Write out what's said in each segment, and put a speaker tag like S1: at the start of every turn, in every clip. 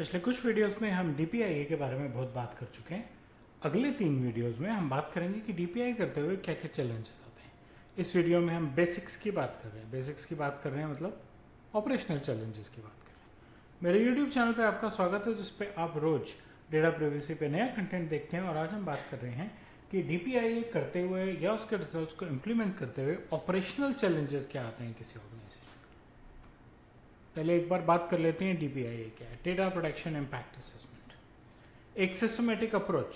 S1: पिछले कुछ वीडियोस में हम डीपीआईए के बारे में बहुत बात कर चुके हैं। अगले 3 वीडियोस में हम बात करेंगे कि डीपीआई करते हुए क्या क्या चैलेंजेस आते हैं। इस वीडियो में हम बेसिक्स की बात कर रहे हैं। बेसिक्स की बात कर रहे हैं मतलब ऑपरेशनल चैलेंजेस की बात कर रहे हैं। मेरे यूट्यूब चैनल पर आपका स्वागत है, जिस पे आप रोज डेटा प्राइवेसी पे नया कंटेंट देखते हैं। और आज हम बात कर रहे हैं कि डीपीआईए करते हुए या उसके रिजल्ट्स को इम्प्लीमेंट करते हुए ऑपरेशनल चैलेंजेस क्या आते हैं किसी ऑर्गेनाइजेशन। पहले एक बार बात कर लेते हैं डीपीआईए क्या है। डेटा प्रोटेक्शन इम्पैक्ट असेसमेंट एक सिस्टमेटिक अप्रोच।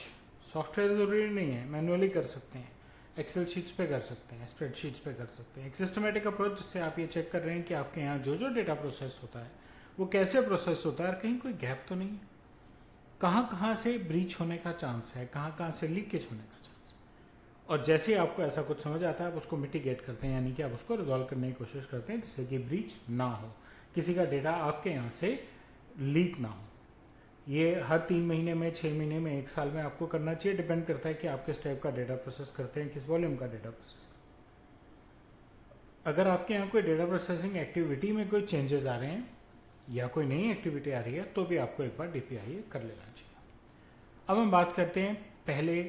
S1: सॉफ्टवेयर ज़रूरी नहीं है, मैनुअली कर सकते हैं, एक्सेल शीट्स पे कर सकते हैं, स्प्रेडशीट्स पे कर सकते हैं। एक सिस्टमेटिक अप्रोच जिससे आप ये चेक कर रहे हैं कि आपके यहाँ जो जो डेटा प्रोसेस होता है वो कैसे प्रोसेस होता है और कहीं कोई गैप तो नहीं है, कहाँ कहाँ से ब्रीच होने का चांस है, कहाँ कहाँ से लीकेज होने का चांस है। और जैसे ही आपको ऐसा कुछ समझ आता है आप उसको मिटिगेट करते हैं, यानी कि आप उसको रिजॉल्व करने की कोशिश करते हैं जिससे कि ब्रीच ना हो, किसी का डेटा आपके यहाँ से लीक ना हो। ये हर 3 महीने में, 6 महीने में, 1 साल में आपको करना चाहिए। डिपेंड करता है कि आप किस टाइप का डेटा प्रोसेस करते हैं, किस वॉल्यूम का डेटा प्रोसेस करते हैं। अगर आपके यहाँ कोई डेटा प्रोसेसिंग एक्टिविटी में कोई चेंजेस आ रहे हैं या कोई नई एक्टिविटी आ रही है तो भी आपको एक बार डीपीआईए कर लेना चाहिए। अब हम बात करते हैं पहले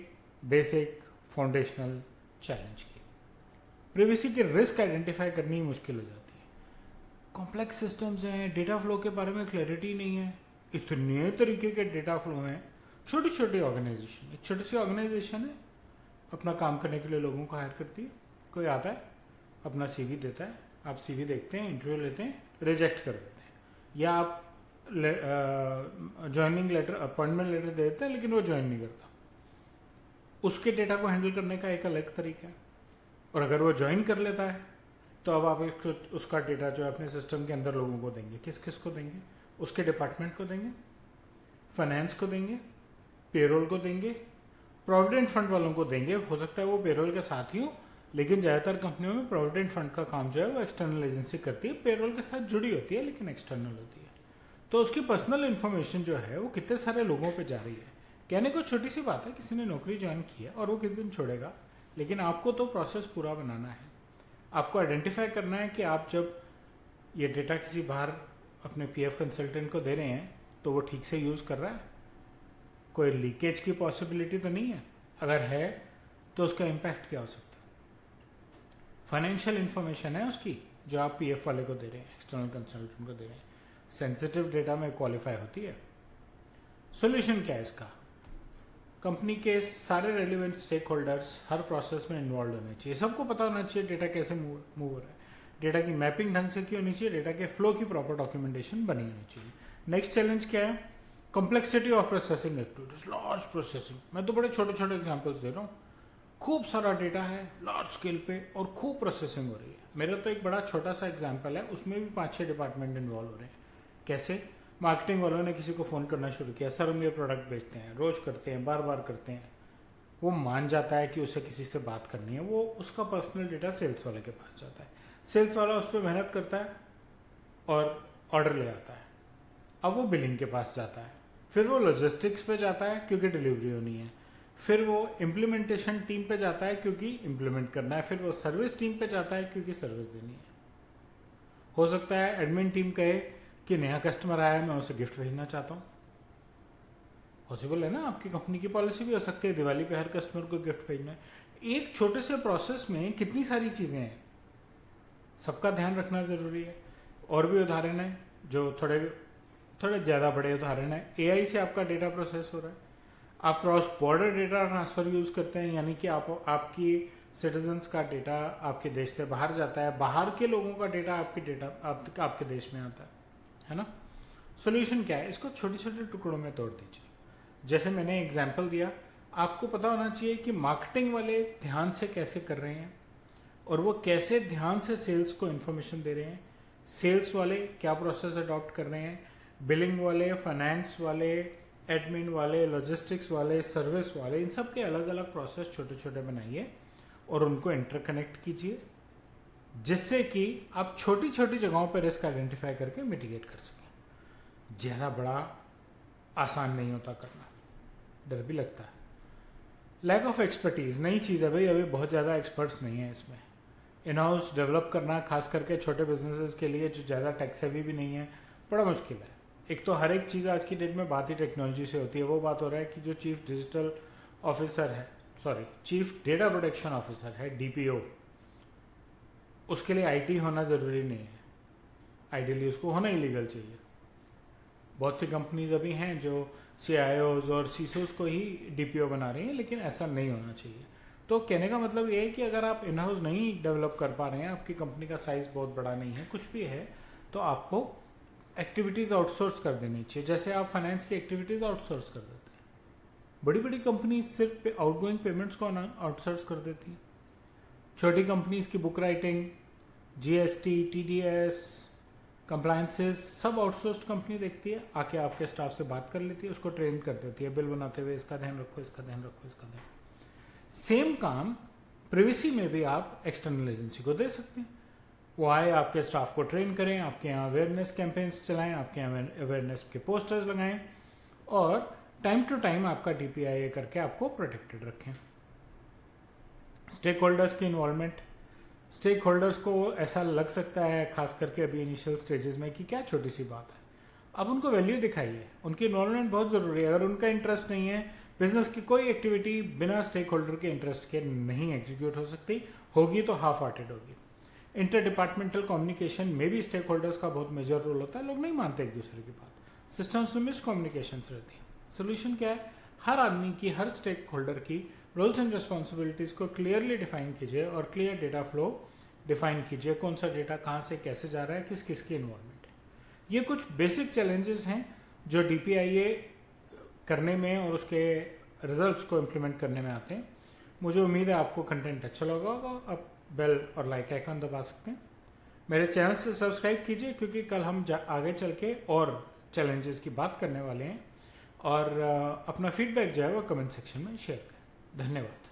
S1: बेसिक फाउंडेशनल चैलेंज की। प्राइवेसी के रिस्क आइडेंटिफाई करनी मुश्किल हो जाती है। कॉम्प्लेक्स सिस्टम्स हैं, डेटा फ्लो के बारे में क्लैरिटी नहीं है, इतने तरीके के डेटा फ्लो हैं। छोटी छोटी ऑर्गेनाइजेशन, एक छोटी सी ऑर्गेनाइजेशन है, अपना काम करने के लिए लोगों को हायर करती है। कोई आता है, अपना सीवी देता है, आप सीवी देखते हैं, इंटरव्यू लेते हैं, रिजेक्ट कर देते हैं, या आप ज्वाइनिंग लेटर, अपॉइंटमेंट लेटर दे देते हैं लेकिन वो ज्वाइन नहीं करता। उसके डेटा को हैंडल करने का एक अलग तरीका है। और अगर वो ज्वाइन कर लेता है तो अब आप उसका डेटा जो है अपने सिस्टम के अंदर लोगों को देंगे। किस किस को देंगे? उसके डिपार्टमेंट को देंगे, फाइनेंस को देंगे, पेरोल को देंगे, प्रोविडेंट फंड वालों को देंगे। हो सकता है वो पेरोल के साथ ही हो, लेकिन ज़्यादातर कंपनियों में प्रोविडेंट फंड का काम जो है वो एक्सटर्नल एजेंसी करती है। पेरोल के साथ जुड़ी होती है लेकिन एक्सटर्नल होती है। तो उसकी पर्सनल इन्फॉर्मेशन जो है वो कितने सारे लोगों पर जा रही है। कहने को छोटी सी बात है, किसी ने नौकरी ज्वाइन की है और वो किस दिन छोड़ेगा, लेकिन आपको तो प्रोसेस पूरा बनाना है। आपको आइडेंटिफाई करना है कि आप जब ये डेटा किसी बाहर अपने पीएफ कंसल्टेंट को दे रहे हैं तो वो ठीक से यूज़ कर रहा है, कोई लीकेज की पॉसिबिलिटी तो नहीं है। अगर है तो उसका इम्पैक्ट क्या हो सकता है। फाइनेंशियल इन्फॉर्मेशन है उसकी जो आप पीएफ वाले को दे रहे हैं, एक्सटर्नल कंसल्टेंट को दे रहे हैं, सेंसिटिव डेटा में क्वालिफाई होती है। सोल्यूशन क्या है इसका? कंपनी के सारे रेलिवेंट स्टेक होल्डर्स हर प्रोसेस में इन्वॉल्व होने चाहिए। सबको पता होना चाहिए डेटा कैसे मूव हो रहा है, डेटा की मैपिंग ढंग से की होनी चाहिए, डेटा के फ्लो की प्रॉपर डॉक्यूमेंटेशन बनी होनी चाहिए। नेक्स्ट चैलेंज क्या है? Complexity of processing activities, large processing. मैं तो बड़े छोटे छोटे एग्जाम्पल्स दे रहा हूँ। खूब सारा डेटा है लार्ज स्केल पे और खूब प्रोसेसिंग हो रही है। मेरा तो एक बड़ा छोटा सा एग्जाम्पल है, उसमें भी 5-6 डिपार्टमेंट इन्वॉल्व हो रहे हैं। कैसे? मार्केटिंग वालों ने किसी को फ़ोन करना शुरू किया, सर हम ये प्रोडक्ट बेचते हैं, रोज़ करते हैं, बार बार करते हैं। वो मान जाता है कि उसे किसी से बात करनी है, वो उसका पर्सनल डेटा सेल्स वाले के पास जाता है। सेल्स वाला उस पर मेहनत करता है और ऑर्डर ले आता है। अब वो बिलिंग के पास जाता है, फिर वो लॉजिस्टिक्स पे जाता है क्योंकि डिलीवरी होनी है, फिर वो इम्प्लीमेंटेशन टीम पे जाता है क्योंकि इम्प्लीमेंट करना है, फिर वो सर्विस टीम पे जाता है क्योंकि सर्विस देनी है। हो सकता है एडमिन टीम कहे कि नया कस्टमर आया है, मैं उसे गिफ्ट भेजना चाहता हूँ। पॉसिबल है ना, आपकी कंपनी की पॉलिसी भी हो सकती है दिवाली पे हर कस्टमर को गिफ्ट भेजना है। एक छोटे से प्रोसेस में कितनी सारी चीज़ें हैं, सबका ध्यान रखना ज़रूरी है। और भी उदाहरण है जो थोड़े ज़्यादा बड़े उदाहरण है। एआई से आपका डेटा प्रोसेस हो रहा है, आप cross border data transfer use करते हैं, यानी कि आपकी सिटीजन्स का डेटा आपके देश से बाहर जाता है, बाहर के लोगों का डेटा आपके देश में आता है ना। सोल्यूशन क्या है? इसको छोटे छोटे टुकड़ों में तोड़ दीजिए। जैसे मैंने एग्जाम्पल दिया, आपको पता होना चाहिए कि मार्केटिंग वाले ध्यान से कैसे कर रहे हैं और वो कैसे ध्यान से सेल्स को इन्फॉर्मेशन दे रहे हैं, सेल्स वाले क्या प्रोसेस अडॉप्ट कर रहे हैं, बिलिंग वाले, फाइनेंस वाले, एडमिन वाले, लॉजिस्टिक्स वाले, सर्विस वाले, इन सब के अलग अलग प्रोसेस छोटे छोटे बनाइए और उनको इंटरकनेक्ट कीजिए, जिससे कि आप छोटी छोटी जगहों पर रिस्क आइडेंटिफाई करके मिटिगेट कर सकें। ज़्यादा बड़ा आसान नहीं होता करना, डर भी लगता है। लैक ऑफ एक्सपर्टीज़ नई चीज़ है भाई, अभी बहुत ज़्यादा एक्सपर्ट्स नहीं है इसमें। इन हाउस डेवलप करना खास करके छोटे बिजनेसेस के लिए जो ज़्यादा टेक सेवी भी नहीं है, बड़ा मुश्किल है। एक तो हर एक चीज़ आज की डेट में बात ही टेक्नोलॉजी से होती है। वो बात हो रहा है कि जो चीफ डिजिटल ऑफिसर है, sorry chief data protection officer है, डीपीओ, उसके लिए आईटी होना ज़रूरी नहीं है। आइडियली उसको होना ही लीगल चाहिए। बहुत सी कंपनीज अभी हैं जो CIOs और CISOs को ही डीपीओ बना रही हैं, लेकिन ऐसा नहीं होना चाहिए। तो कहने का मतलब ये है कि अगर आप इन हाउस नहीं डेवलप कर पा रहे हैं, आपकी कंपनी का साइज़ बहुत बड़ा नहीं है, कुछ भी है, तो आपको एक्टिविटीज़ आउटसोर्स कर देनी चाहिए। जैसे आप फाइनेंस की एक्टिविटीज़ आउटसोर्स कर देते हैं, बड़ी बड़ी कंपनीज सिर्फ आउटगोइंग पेमेंट्स को आउटसोर्स कर देती हैं। छोटी कंपनीज की book writing, GST, TDS, compliances सब आउटसोर्स्ड कंपनी देखती है, आके आपके स्टाफ से बात कर लेती है, उसको ट्रेन कर देती है, बिल बनाते हुए इसका ध्यान रखो, इसका ध्यान रखो, इसका ध्यान। सेम काम प्रिवेसी में भी आप एक्सटर्नल एजेंसी को दे सकते हैं। वो आए, आपके स्टाफ को ट्रेन करें, आपके यहाँ अवेयरनेस कैंपेन्स चलाएं, आपके यहाँ अवेयरनेस के पोस्टर्स लगाएं, और टाइम टू टाइम आपका DPIA करके आपको प्रोटेक्टेड रखें। स्टेक होल्डर्स की इन्वॉल्वमेंट, स्टेक होल्डर्स को ऐसा लग सकता है, खास करके अभी इनिशियल स्टेजेस में, कि क्या छोटी सी बात है। अब उनको वैल्यू दिखाइए, उनकी इन्वॉल्वमेंट बहुत ज़रूरी है। अगर उनका इंटरेस्ट नहीं है, बिजनेस की कोई एक्टिविटी बिना स्टेक होल्डर के इंटरेस्ट के नहीं एग्जीक्यूट हो सकती, होगी तो हाफ हार्टेड होगी। इंटर डिपार्टमेंटल कम्युनिकेशन में भी स्टेक होल्डर्स का बहुत मेजर रोल होता है। लोग नहीं मानते एक दूसरे की बात, सिस्टम्स में मिसकम्युनिकेशन रहती है। सोल्यूशन क्या है? हर आदमी की, हर स्टेक होल्डर की रोल्स एंड रिस्पॉन्सिबिलिटीज को क्लियरली डिफाइन कीजिए और क्लियर डेटा फ्लो डिफाइन कीजिए। कौन सा डेटा कहाँ से कैसे जा रहा है, किस किस की इन्वॉल्वमेंट है। ये कुछ बेसिक चैलेंजेस हैं जो DPIA करने में और उसके रिजल्ट्स को इम्प्लीमेंट करने में आते हैं। मुझे उम्मीद है आपको कंटेंट अच्छा लगा होगा। आप बेल और लाइक आइकन दबा सकते हैं। मेरे चैनल से सब्सक्राइब कीजिए, क्योंकि कल हम आगे चल के और चैलेंजेस की बात करने वाले हैं। और अपना फीडबैक जो है वो कमेंट सेक्शन में शेयर करें। धन्यवाद।